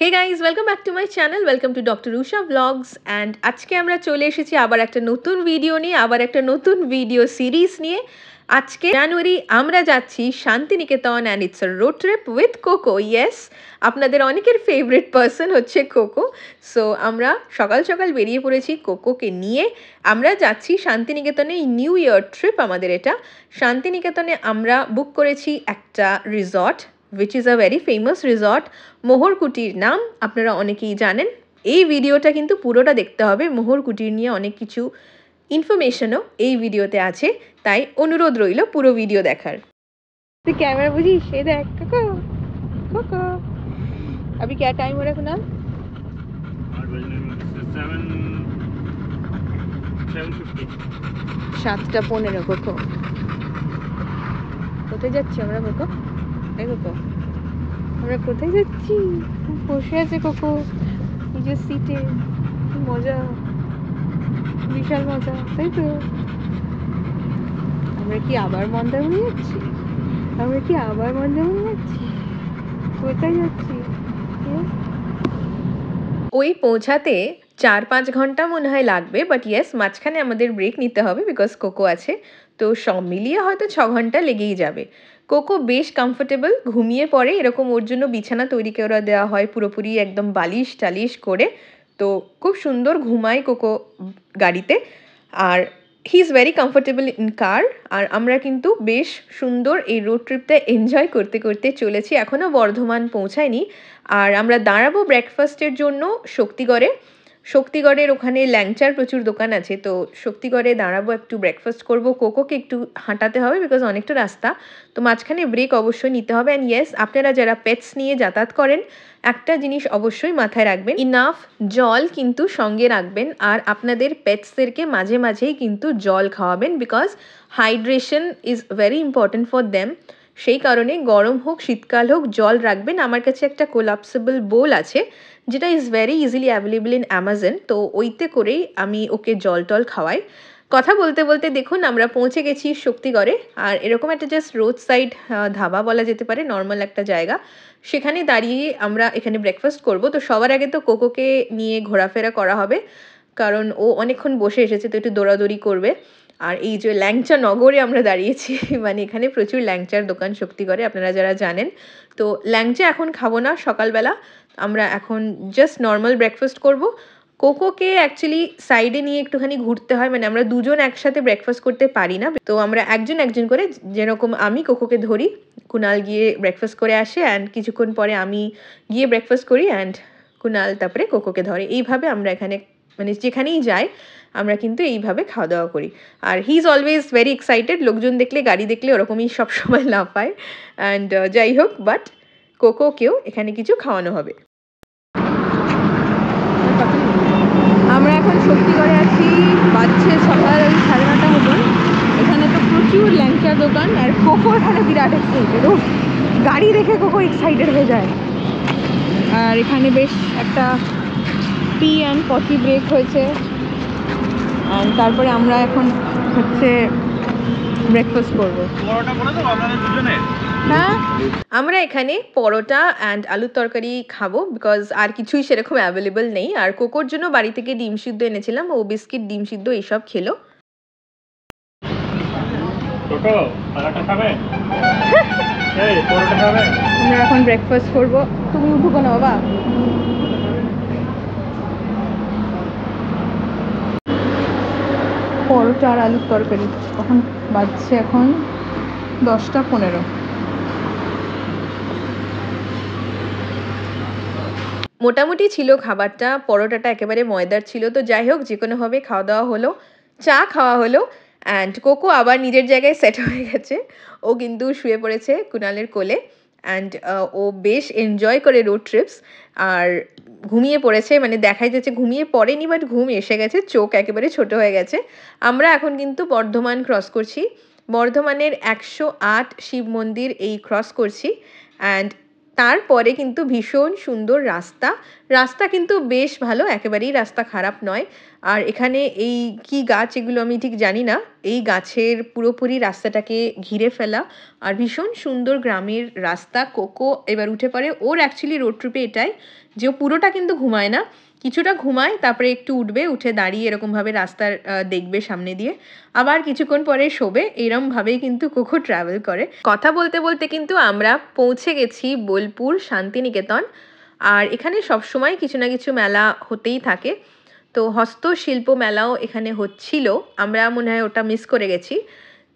Hey guys, welcome back to my channel. Welcome to Dr. Usha Vlogs and আজকে আমরা চলে এসেছি আবার একটা নতুন ভিডিও নিয়ে, আবার একটা নতুন ভিডিও সিরিজ নিয়ে। আজকে জানুয়ারি আমরা যাচ্ছি Santiniketan and it's a road trip with Coco. Yes, আপনাদের অনেকের ফেভারিট পারসন হচ্ছে কোকো। সো আমরা সকাল সকাল বেরিয়ে পড়েছি কোকোকে নিয়ে। আমরা যাচ্ছি শান্তিনিকেতনে, নিউ ইয়ার ট্রিপ আমাদের এটা। শান্তিনিকেতনে আমরা বুক করেছি একটা resort which is a very famous resort. মোহর কুটির নাম, আপনারা অনেকেই জানেন। এই ভিডিওটা কিন্তু পুরোটা দেখতে হবে, মোহর কুটির নিয়ে অনেক কিছু ইনফরমেশনও এই ভিডিওতে আছে, তাই অনুরোধ রইল পুরো ভিডিও দেখার। তুই ক্যামেরা বুঝিস? এই দেখ কোকো, কোকো अभी क्या टाइम हो रहा है कुणाल? 7:15 কোকো। কোথায় যাচ্ছি আমরা কোকো? এই কোকো, আমরা কোথায় যাচ্ছি? বসে আছে কোকো নিজের সিটে, মজা, বিশাল মজা, তাই তো? আমরা কি আবার মন্দারমণি যাচ্ছি? আমরা কি আবার মন্দারমণি যাচ্ছি? কোথায় যাচ্ছি? ওই পৌঁছাতে 4-5 ঘন্টা মনে হয় লাগবে, বাট ইয়েস মাঝখানে আমাদের ব্রেক নিতে হবে বিকজ কোকো আছে, তো সব মিলিয়ে হয়তো 6 ঘন্টা লেগেই যাবে। কোকো বেশ কমফোর্টেবল, ঘুমিয়ে পড়ে, এরকম ওর জন্য বিছানা তৈরি করে দেওয়া হয় পুরোপুরি একদম বালিশ টালিশ করে, তো খুব সুন্দর ঘুমায় কোকো গাড়িতে। আর he is very comfortable in car. আর আমরা কিন্তু বেশ সুন্দর এই রোড ট্রিপটা এনজয় করতে করতে চলেছি, এখনও বর্ধমান পৌঁছায়নি। আর আমরা দাঁড়াবো ব্রেকফাস্টের জন্য শক্তিগড়ে। শক্তিগড়ের ওখানে ল্যাংচার প্রচুর দোকান আছে, তো শক্তিগড়ে দাঁড়াবো, একটু ব্রেকফাস্ট করব। কোকোকে একটু হাঁটাতে হবে বিকজ অনেকটা রাস্তা, তো মাঝখানে ব্রেক অবশ্যই নিতে হবে। অ্যান্ড ইয়েস, আপনারা যারা পেটস নিয়ে যাতায়াত করেন একটা জিনিস অবশ্যই মাথায় রাখবেন, ইনাফ জল কিন্তু সঙ্গে রাখবেন। আর আপনাদের পেটসদেরকে মাঝে মাঝেই কিন্তু জল খাওয়াবেন because hydration is very important for them. সেই কারণে গরম হোক শীতকাল হোক জল রাখবেন। আমার কাছে একটা কোলাপসেবল বোল আছে যেটা is very easily available in Amazon, তো ওইতে করেই আমি ওকে জল টল খাওয়াই। কথা বলতে বলতে দেখুন আমরা পৌঁছে গেছি শক্তিগড়ে। আর এরকম একটা জাস্ট রোড সাইড ধাবা বলা যেতে পারে, নর্মাল একটা জায়গা, সেখানে দাঁড়িয়ে আমরা এখানে ব্রেকফাস্ট করব। তো সবার আগে তো কোকোকে নিয়ে ঘোরাফেরা করা হবে কারণ ও অনেকক্ষণ বসে এসেছে, তো একটু দৌড়াদৌড়ি করবে। আর এই যে ল্যাংচা নগরে আমরা দাঁড়িয়েছি মানে এখানে প্রচুর ল্যাংচার দোকান শক্তিগড়ে, আপনারা যারা জানেন। তো ল্যাংচা এখন খাবো না সকালবেলা, আমরা এখন জাস্ট নর্মাল ব্রেকফাস্ট করব। কোকোকে অ্যাকচুয়ালি সাইডে নিয়ে একটুখানি ঘুরতে হয়, মানে আমরা দুজন একসাথে ব্রেকফাস্ট করতে পারি না, তো আমরা একজন একজন করে, যেরকম আমি কোকোকে ধরি, কুনাল গিয়ে ব্রেকফাস্ট করে আসে অ্যান্ড কিছুক্ষণ পরে আমি গিয়ে ব্রেকফাস্ট করি অ্যান্ড কুনাল তারপরে কোকোকে ধরে। এইভাবে আমরা এখানে মানে যেখানেই যাই আমরা কিন্তু এইভাবে খাওয়া দাওয়া করি। আর he is always very excited, লোকজন দেখলে গাড়ি দেখলে ওরকমই সবসময় লাফায়। অ্যান্ড যাই হোক, বাট কোকোকেও এখানে কিছু খাওয়ানো হবে। আমরা এখন শক্তিগড়ে আছি, বাজছে সকাল 9:30 মতন। এখানে তো প্রচুর ল্যাংচার দোকান আর কোকো এখানে বিরাট এক্সাইটেড, ও গাড়ি দেখে কোকো এক্সাইটেড হয়ে যায়। আর এখানে বেশ একটা টি অ্যান্ড কফি ব্রেক হয়েছে, আর তারপরে আমরা এখন হচ্ছে ব্রেকফাস্ট করবো। হ্যাঁ, আমরা এখানে পরোটা অ্যান্ড আলুর তরকারি খাবো বিকজ আর কিছুই সেরকম অ্যাভেলেবল নেই। আর কোকোর জন্য বাড়ি থেকে ডিম সিদ্ধ এনেছিলাম, ও বিস্কিট ডিম সিদ্ধ এইসব খেলো। আমরা এখন ব্রেকফাস্ট করবো, তুমি উঠবো না বাবা। পরোটা আর আলুর তরকারি, কখন বাজছে এখন 10:15। মোটামুটি ছিল খাবারটা, পরোটাটা একেবারে ময়দার ছিল, তো যাই হোক যে কোনোভাবে খাওয়া দাওয়া হলো, চা খাওয়া হলো। অ্যান্ড কোকো আবার নিজের জায়গায় সেট হয়ে গেছে, ও কিন্তু শুয়ে পড়েছে কুনালের কোলে। অ্যান্ড ও বেশ এনজয় করে রোড ট্রিপস, আর ঘুমিয়ে পড়েছে, মানে দেখাই যাচ্ছে ঘুমিয়ে পড়েনি বাট ঘুম এসে গেছে, চোখ একেবারে ছোট হয়ে গেছে। আমরা এখন কিন্তু বর্ধমান ক্রস করছি, বর্ধমানের 108 শিব মন্দির এই ক্রস করছি। অ্যান্ড তারপরে কিন্তু ভীষণ সুন্দর রাস্তা, রাস্তা কিন্তু বেশ ভালো, একেবারেই রাস্তা খারাপ নয়। আর এখানে এই কি গাছ এগুলো আমি ঠিক জানি না, এই গাছের পুরোপুরি রাস্তাটাকে ঘিরে ফেলা আর ভীষণ সুন্দর গ্রামের রাস্তা। কোকো এবার উঠে পড়ে, ওর অ্যাকচুয়ালি রোড ট্রিপে এটাই যে ও পুরোটা কিন্তু ঘুমায় না, কিছুটা ঘুমায় তারপরে একটু উঠবে, উঠে দাঁড়িয়ে এরকমভাবে রাস্তার দেখবে সামনে দিয়ে, আবার কিছুক্ষণ পরে শোবে। এরমভাবেই কিন্তু কোকো ট্রাভেল করে। কথা বলতে বলতে কিন্তু আমরা পৌঁছে গেছি বোলপুর শান্তিনিকেতন। আর এখানে সবসময় কিছু না কিছু মেলা হতেই থাকে, তো হস্তশিল্প মেলাও এখানে হচ্ছিল, আমরা মনে হয় ওটা মিস করে গেছি।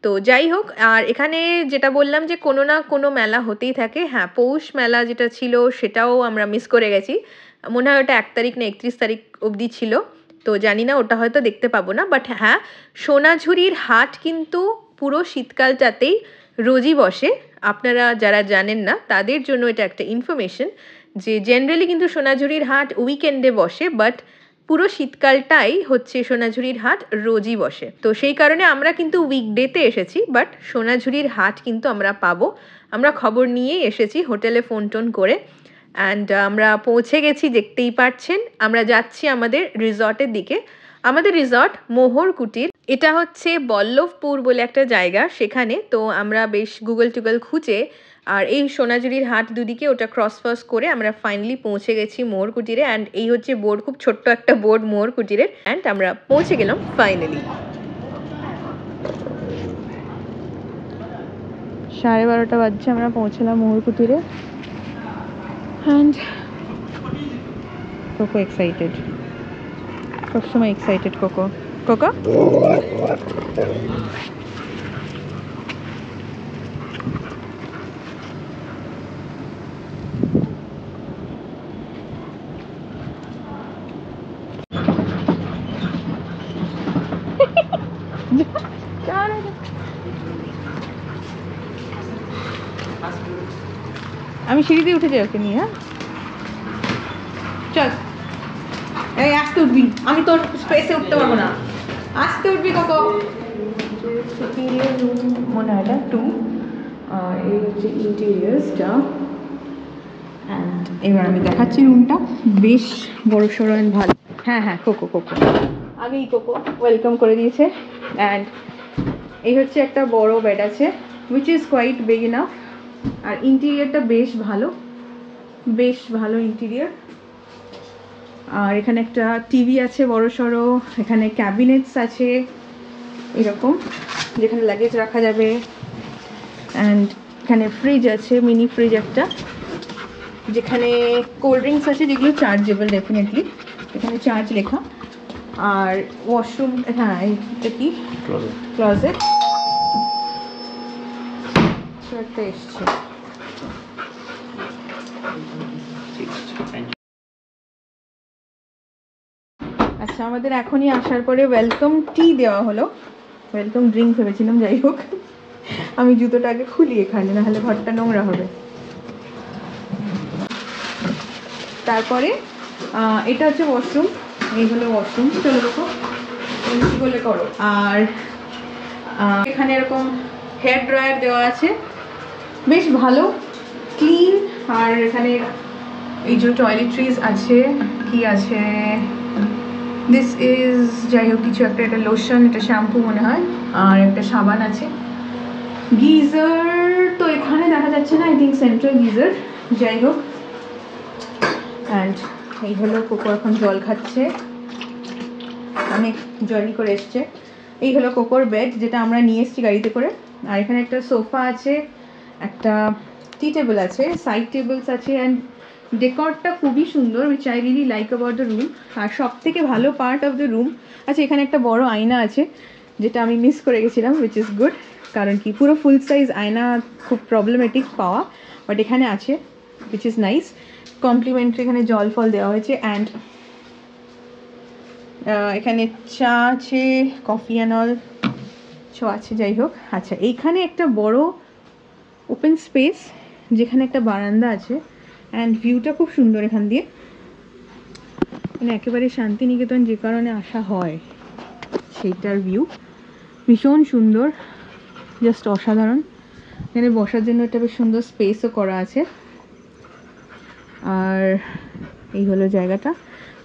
তো যাই হোক, আর এখানে যেটা বললাম যে কোনো না কোনো মেলা হতেই থাকে, হ্যাঁ পৌষ মেলা যেটা ছিল সেটাও আমরা মিস করে গেছি, মনে হয় ওটা 1 তারিখ না 31 তারিখ অবধি ছিল, তো জানি না ওটা হয়তো দেখতে পাবো না। বাট হ্যাঁ, সোনাঝুরির হাট কিন্তু পুরো শীতকালটাতেই রোজই বসে। আপনারা যারা জানেন না তাদের জন্য এটা একটা ইনফরমেশন যে জেনারেলি কিন্তু সোনাঝুরির হাট উইকেন্ডে বসে, বাট পুরো শীতকালটাই হচ্ছে সোনাঝুরির হাট রোজই বসে। তো সেই কারণে আমরা কিন্তু উইকডেতে এসেছি, বাট সোনাঝুরির হাট কিন্তু আমরা পাবো। আমরা খবর নিয়েই এসেছি হোটেলে ফোন টোন করে, অ্যান্ড আমরা পৌঁছে গেছি, দেখতেই পাচ্ছেন। আমরা যাচ্ছি আমাদের রিসর্টের দিকে। আমাদের রিসর্ট মোহর কুটির, এটা হচ্ছে বল্লভপুর বলে একটা জায়গা সেখানে। তো আমরা বেশ গুগল টুগল খুঁজে আর এই সোনাঝুরির হাট দুদিকে ওটা ক্রস করে আমরা ফাইনালি পৌঁছে গেছি মোহর কুটিরে। অ্যান্ড এই হচ্ছে বোর্ড, খুব ছোট্ট একটা বোর্ড মোহর কুটিরের, অ্যান্ড আমরা পৌঁছে গেলাম ফাইনালি। 12:30 বাজছে, আমরা পৌঁছলাম মোহর কুটিরে। অ্যান্ড কোকো এক্সাইটেড, সবসময় এক্সাইটেড কোকো। কোকো আমি সিঁড়ি দিয়ে উঠে যাই ওকে নিয়ে। হ্যাঁ চল, এই আস্তে উঠবি, আমি তোর স্পেসে উঠতে পারবো না, আস্তে উঠবি কোকো। সুপিরিয়র রুম মনে হয় এটা 2, আর এই হচ্ছে ইন্টেরিয়ার্সটা। অ্যান্ড এবার আমি দেখাচ্ছি রুমটা, বেশ বড় সড়ো অ্যান্ড ভালো। হ্যাঁ হ্যাঁ কোকো কোকো আগেই কোকো ওয়েলকাম করে দিয়েছে। অ্যান্ড এই হচ্ছে একটা বড় বেড আছে, which is quite big enough. আর ইন্টেরিয়ারটা বেশ ভালো, বেশ ভালো ইন্টেরিয়ার। আর এখানে একটা টিভি আছে বড় সড়ো, এখানে ক্যাবিনেটস আছে এরকম যেখানে লাগেজ রাখা যাবে। অ্যান্ড এখানে ফ্রিজ আছে, মিনি ফ্রিজ একটা, যেখানে কোল্ড ড্রিঙ্কস আছে যেগুলো চার্জেবল ডেফিনেটলি, এখানে চার্জ লেখা। আর ওয়াশরুম, হ্যাঁ এটা কি ক্লোজেট একটা এসছে। আচ্ছা, আমাদের এখনই আসার পরে ওয়েলকাম টি দেওয়া হলো, ওয়েলকাম ড্রিঙ্ক ভেবেছিলাম, যাই হোক আমি জুতোটাকে খুলি এখানে, নাহলে ঘরটা নোংরা হবে। তারপরে এটা হচ্ছে ওয়াশরুম, এই হলো ওয়াশরুম। চলো দেখো কি বলে করো। আর এখানে এরকম হেয়ার ড্রায়ার দেওয়া আছে, বেশ ভালো ক্লিন। আর এখানে এই যে টয়লেট্রিজ আছে, কি আছে, দিস ইজ যাই হোক কিছু একটা, এটা লোশন, এটা শ্যাম্পু মনে হয়, আর একটা সাবান আছে। গিজার তো এখানে দেখা যাচ্ছে না, আই থিঙ্ক সেন্ট্রাল গিজার, যাই হোক। অ্যান্ড এই হলো কোকো এখন জল খাচ্ছে, অনেক জার্নি করে এসছে। এই হলো কোকোর বেড, যেটা আমরা নিয়ে এসেছি গাড়িতে করে। আর এখানে একটা সোফা আছে, একটা টি টেবিল আছে, সাইড টেবিলস আছে, অ্যান্ড ডেকরটা খুবই সুন্দর, which I really like about the room. আর সব থেকে ভালো পার্ট অফ দ্য রুম, আচ্ছা এখানে একটা বড় আয়না আছে যেটা আমি মিস করে গেছিলাম, উইচ ইজ গুড, কারণ কি পুরো ফুল সাইজ আয়না খুব প্রবলেমেটিক পাওয়া, বাট এখানে আছে, উইচ ইজ নাইস। কমপ্লিমেন্টারি এখানে জল ফল দেওয়া হয়েছে। অ্যান্ড এখানে চা আছে, কফি অ্যান্ড অল সব আছে, যাই হোক। আচ্ছা, এইখানে একটা বড় ওপেন স্পেস যেখানে একটা বারান্দা আছে, অ্যান্ড ভিউটা খুব সুন্দর এখান দিয়ে, মানে একেবারে শান্তিনিকেতন যে কারণে আসা হয় সেইটার ভিউ ভীষণ সুন্দর, জাস্ট অসাধারণ। এখানে বসার জন্য একটা বেশ সুন্দর স্পেসও করা আছে। আর এই হলো জায়গাটা।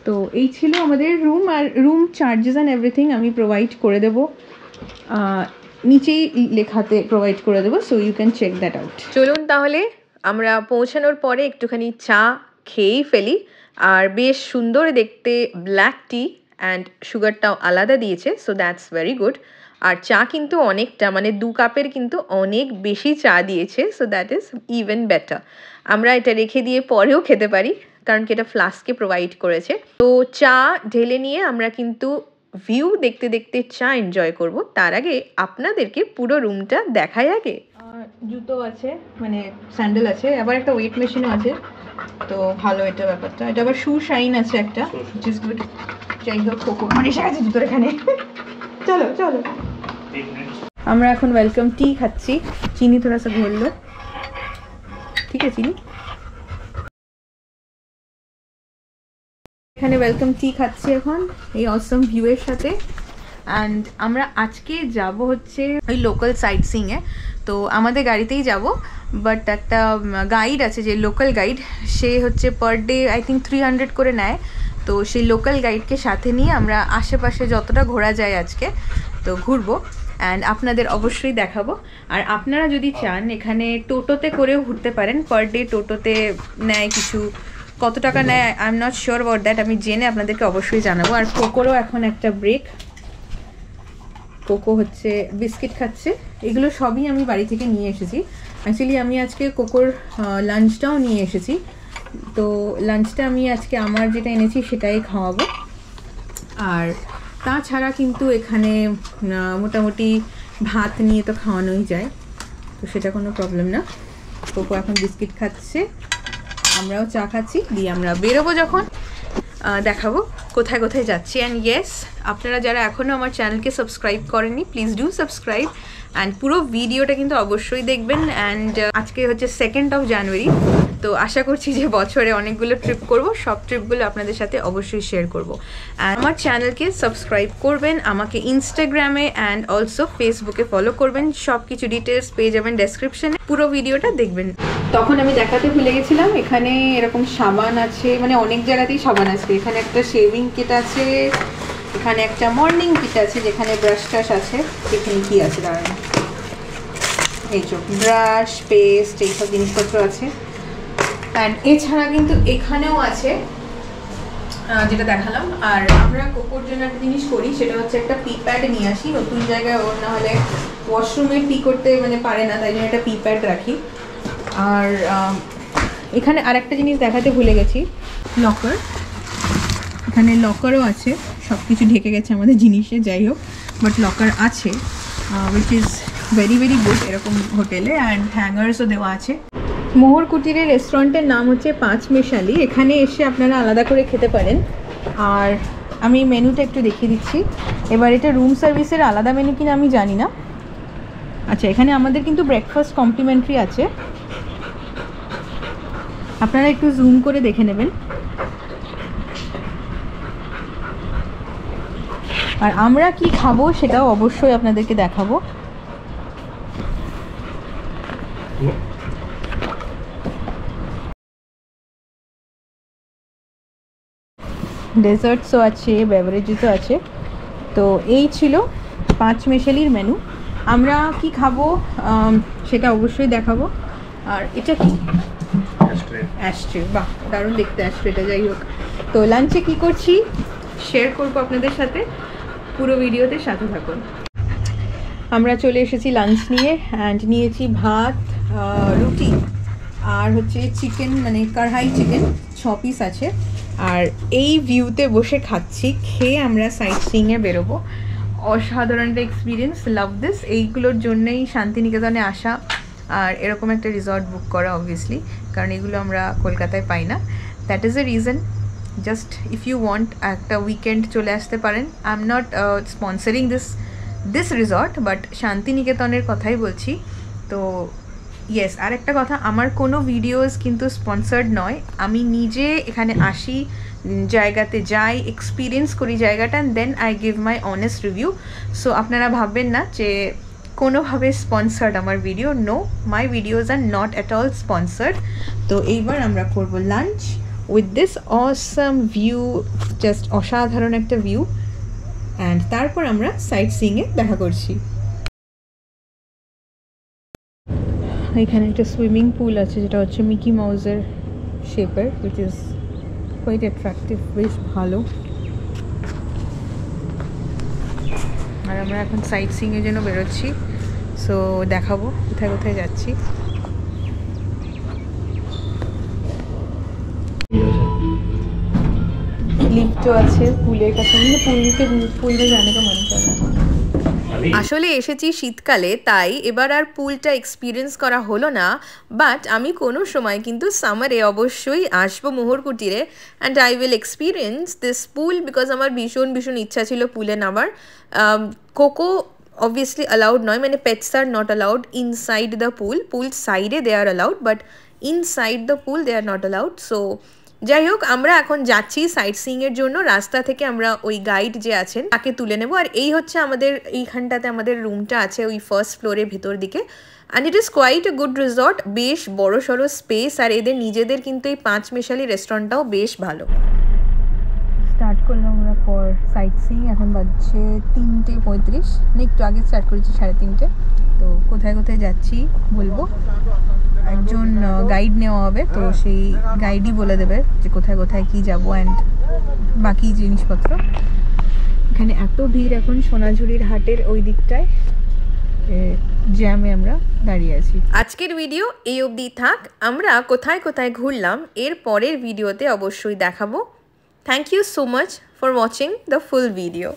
তো এই ছিল আমাদের রুম, আর রুম চার্জেস অ্যান্ড এভরিথিং আমি প্রোভাইড করে দেবো, নিচেই লেখাতে প্রোভাইড করে দেবো, so you can check that out. চলুন তাহলে আমরা পৌঁছানোর পরে একটুখানি চা খেয়েই ফেলি। আর বেশ সুন্দর দেখতে ব্ল্যাক টি অ্যান্ড সুগারটাও আলাদা দিয়েছে, সো দ্যাটস ভেরি গুড। আর চা কিন্তু অনেকটা, মানে 2 কাপের কিন্তু অনেক বেশি চা দিয়েছে, so that is even better. আমরা এটা রেখে দিয়ে পরেও খেতে পারি, কারণ কি এটা ফ্লাস্কে প্রোভাইড করেছে। তো চা ঢেলে নিয়ে আমরা কিন্তু ভিউ দেখতে দেখতে চা এনজয় করব। তার আগে আপনাদেরকে পুরো রুমটা দেখাই আগে। জুতো আছে, মানে স্যান্ডেল আছে, আবার একটা ওয়েট মেশিনও আছে, তো ভালো এটা ব্যাপারটা। এটা আবার শু শাইন আছে একটা, হুইচ ইজ গুড। যাই হোক, কোকো মানে এসে গেছে জুতোর এখানে। চলো চলো, আমরা এখন ওয়েলকাম টি খাচ্ছি। চিনি থোড়া সা ঘোল লো, ঠিক আছে চিনি। এখানে ওয়েলকাম টি খাচ্ছি এখন এই অসম ভিউয়ের সাথে। অ্যান্ড আমরা আজকে যাব হচ্ছে ওই লোকাল সাইট সিইংয়ে। তো আমাদের গাড়িতেই যাব, বাট একটা গাইড আছে যে লোকাল গাইড, সে হচ্ছে পার ডে আই থিঙ্ক 300 করে নেয়। তো সেই লোকাল গাইডকে সাথে নিয়ে আমরা আশেপাশে যতটা ঘোরা যায় আজকে তো ঘুরবো, অ্যান্ড আপনাদের অবশ্যই দেখাবো। আর আপনারা যদি চান এখানে টোটোতে করেও ঘুরতে পারেন, পার ডে টোটোতে নেয় কিছু, কত টাকা নেয় I am not sure about that, আমি জেনে আপনাদেরকে অবশ্যই জানাবো। আর কোকোরও এখন একটা ব্রেক, কোকো হচ্ছে বিস্কিট খাচ্ছে। এগুলো সবই আমি বাড়ি থেকে নিয়ে এসেছি। অ্যাকচুয়ালি আমি আজকে কোকোর লাঞ্চটাও নিয়ে এসেছি, তো লাঞ্চটা আমি আজকে আমার যেটা এনেছি সেটাই খাওয়াবো। আর তাছাড়া কিন্তু এখানে মোটামুটি ভাত নিয়ে তো খাওয়ানোই যায়, তো সেটা কোনো প্রবলেম না। কোকো এখন বিস্কিট খাচ্ছে, আমরাও চা খাচ্ছি, দিয়ে আমরা বেরোবো যখন দেখাবো কোথায় কোথায় যাচ্ছি। অ্যান্ড ইয়েস, আপনারা যারা এখনও আমার চ্যানেলকে সাবস্ক্রাইব করেননি প্লিজ ডু সাবস্ক্রাইব, অ্যান্ড পুরো ভিডিওটা কিন্তু অবশ্যই দেখবেন। অ্যান্ড আজকে হচ্ছে 2nd of January, তো আশা করছি যে বছরে অনেকগুলো ট্রিপ করব, সব ট্রিপগুলো আপনাদের সাথে অবশ্যই শেয়ার করব। অ্যান্ড আমার চ্যানেলকে সাবস্ক্রাইব করবেন, আমাকে ইনস্টাগ্রামে অ্যান্ড অলসো ফেসবুকে ফলো করবেন, সব কিছু ডিটেলস পেয়ে যাবেন ডেসক্রিপশনে, পুরো ভিডিওটা দেখবেন। তখন আমি দেখাতে ভুলে গেছিলাম, এখানে এরকম সাবান আছে, মানে অনেক জায়গাতেই সাবান আছে। এখানে একটা শেভিং কিট আছে, এখানে একটা মর্নিং কিট আছে যেখানে ব্রাশ টাশ আছে। এখানে কি আছে দাঁড়ান, এই যে ব্রাশ, পেস্ট, এইসব জিনিসপত্র আছে। অ্যান্ড এছাড়া কিন্তু এখানেও আছে যেটা দেখালাম। আর আমরা কোকোর জন্য একটা জিনিস করি, সেটা হচ্ছে একটা পি প্যাড নিয়ে আসি। নতুন জায়গায় ওর না হলে ওয়াশরুমে পি করতে মানে পারে না, তাই জন্য একটা পি প্যাড রাখি। আর এখানে আরেকটা জিনিস দেখাতে ভুলে গেছি, লকার। এখানে লকারও আছে, সব কিছু ঢেকে গেছে আমাদের জিনিসে, যাই হোক, বাট লকার আছে, which is very very good এরকম হোটেলে। অ্যান্ড হ্যাঙ্গার্সও দেওয়া আছে। মোহর কুটিরের রেস্টুরেন্টের নাম হচ্ছে 5 মেশালি। এখানে এসে আপনারা আলাদা করে খেতে পারেন। আর আমি মেনুটা একটু দেখিয়ে দিচ্ছি। এবার এটা রুম সার্ভিসের আলাদা মেনু কিনা আমি জানি না। আচ্ছা, এখানে আমাদের কিন্তু ব্রেকফাস্ট কমপ্লিমেন্টারি আছে, আপনারা একটু জুম করে দেখে নেবেন। আর আমরা কি খাবো সেটাও অবশ্যই আপনাদেরকে দেখাবো। ডেজার্টসও আছে, বেভারেজেসও আছে। তো এই ছিল 5 মেশালির মেনু। আমরা কি খাবো সেটা অবশ্যই দেখাবো। আর এটা কি অ্যাশট্রে, বাহ দারুণ দেখতে অ্যাশট্রেটা। যাই হোক, তো লাঞ্চে কি করছি শেয়ার করবো আপনাদের সাথে, পুরো ভিডিওতে সাথে থাকুন। আমরা চলে এসেছি লাঞ্চ নিয়ে, অ্যান্ড নিয়েছি ভাত, রুটি, আর হচ্ছে চিকেন, মানে কড়াই চিকেন 6 পিস আছে। আর এই ভিউতে বসে খাচ্ছি, খেয়ে আমরা সাইট সিইংয়ে বেরোবো। অসাধারণ একটা এক্সপিরিয়েন্স, লাভ দিস। এইগুলোর জন্যই শান্তিনিকেতনে আসা আর এরকম একটা রিসর্ট বুক করা অবভিয়াসলি, কারণ এগুলো আমরা কলকাতায় পাই না। That is a reason. Just if you want একটা উইকেন্ড চলে আসতে পারেন। I am not sponsoring this resort, but শান্তিনিকেতনের কথাই বলছি। তো ইয়েস, আর একটা কথা, আমার কোনো ভিডিওস কিন্তু স্পন্সার্ড নয়। আমি নিজে এখানে আসি, জায়গাতে যাই, এক্সপিরিয়েন্স করি জায়গাটা, and then I give my honest review. So আপনারা ভাববেন না যে কোনোভাবে স্পন্সার্ড আমার video. No, my videos are not at all sponsored. তো এইবার আমরা করব lunch, with this awesome view, just অসাধারণ একটা ভিউ। অ্যান্ড তারপর আমরা সাইট সিইংয়ে দেখা করছি। এখানে একটা সুইমিং পুল আছে যেটা হচ্ছে মিকি মাউসের শেপের, উইচ ইজ কোয়াইট অ্যাট্রাকটিভ, বেশ ভালো। আর আমরা এখন সাইট সিইংয়ের জন্য বেরোচ্ছি, সো দেখাবো কোথায় কোথায় যাচ্ছি। লিফটও আছে পুলের কাছে, পুলকে জানে তো মনে করে। আসলে এসেছি শীতকালে, তাই এবার আর পুলটা এক্সপিরিয়েন্স করা হলো না, বাট আমি কোনো সময় কিন্তু সামারে অবশ্যই আসবো মোহরকুটিরে, and I will experience this pool because আমার ভীষণ ভীষণ ইচ্ছা ছিল পুলে নামার। কোকো obviously allowed নয়, মানে pets are not allowed inside the pool সাইডে they are allowed, but inside the pool they are not allowed. So যাই হোক, আমরা এখন যাচ্ছি সাইট সিইংয়ের জন্য। রাস্তা থেকে আমরা ওই গাইড যে আছেন তাকে তুলে নেব। আর এই হচ্ছে আমাদের এইখানটাতে আমাদের রুমটা আছে, ওই ফার্স্ট ফ্লোরে ভিতর দিকে। And it is quite a good resort, বেশ বড় সড়ো স্পেস, আর এদের নিজেদের কিন্তু এই পাঁচমেশালি রেস্টুরেন্টটাও বেশ ভালো। স্টার্ট করলাম আমরা ফর সাইট সিইং, এখন বাজছে 3:35, মানে একটু আগে স্টার্ট করেছি 3:30। তো কোথায় কোথায় যাচ্ছি বলবো, একজন গাইড নেওয়া হবে, তো সেই গাইডই বলে দেবে যে কোথায় কোথায় কী যাবো অ্যান্ড বাকি জিনিসপত্র। এখানে এত ভিড় এখন সোনাঝুরির হাটের ওই দিকটায়, জ্যামে আমরা দাঁড়িয়ে আছি। আজকের ভিডিও এই অবধি থাক। আমরা কোথায় কোথায় ঘুরলাম এর পরের ভিডিওতে অবশ্যই দেখাবো। Thank you so much for watching the full video.